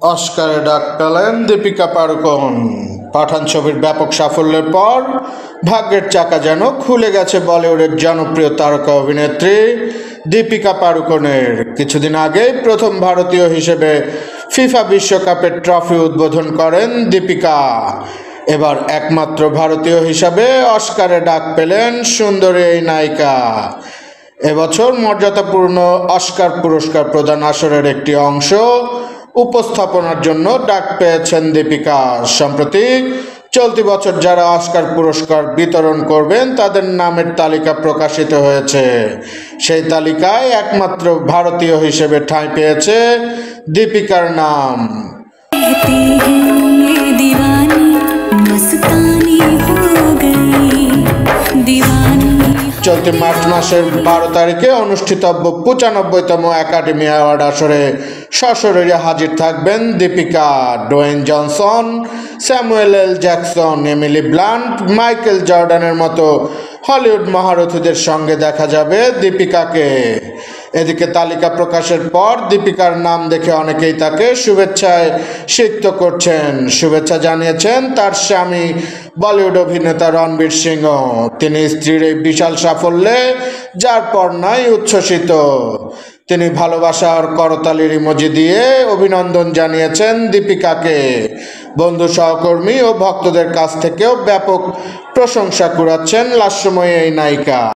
অস্কারে ডাক পেলেন দীপিকা পাড়ুকোন। পাঠান ছবির ব্যাপক সাফল্যের পর ভাগ্যের চাকা যেন খুলে গেছে বলিউডের জনপ্রিয় তারকা অভিনেত্রী দীপিকা পাড়ুকোনের। কিছুদিন আগেই প্রথম ভারতীয় হিসেবে ফিফা বিশ্বকাপের ট্রফি উদ্বোধন করেন দীপিকা। এবার একমাত্র ভারতীয় হিসাবে অস্কারে ডাক পেলেন সুন্দরী এই নায়িকা। এবছর মর্যাদাপূর্ণ অস্কার পুরস্কার প্রদান আসরের একটি অংশ উপস্থাপনার জন্য ডাক পেয়েছেন দীপিকা। সম্প্রতি চলতি বছর যারা অস্কার পুরস্কার বিতরণ করবেন তাদের নামের তালিকা প্রকাশিত হয়েছে। সেই তালিকায় একমাত্র ভারতীয় হিসেবে ঠাঁই পেয়েছে দীপিকার নাম। চলতি মার্চ মাসের 12 তারিখে অনুষ্ঠিতব্য 95তম একাডেমি অ্যাওয়ার্ড আসরে সশরীরে হাজির থাকবেন Deepika. Dwayne Johnson, Samuel L Jackson, Emily Blunt, Michael জর্ডানের মতো হলিউড মহারথীদের সঙ্গে দেখা যাবে দীপিকাকে। এদিকে তালিকা প্রকাশের পর দীপিকার নাম দেখে অনেকেই তাকে শুভেচ্ছায় সিক্ত করছেন। শুভেচ্ছা জানিয়েছেন তার স্বামী বলিউড অভিনেতা রণবীর সিংহ। তিনি স্ত্রীর এই বিশাল সাফল্যে যার পর নাই উচ্ছ্বসিত। তিনি ভালোবাসার করতালির ইমোজি দিয়ে অভিনন্দন জানিয়েছেন দীপিকাকে। বন্ধু, সহকর্মী ও ভক্তদের কাছ থেকেও ব্যাপক প্রশংসা কুড়াচ্ছেন লাস্যময়ী এই নায়িকা।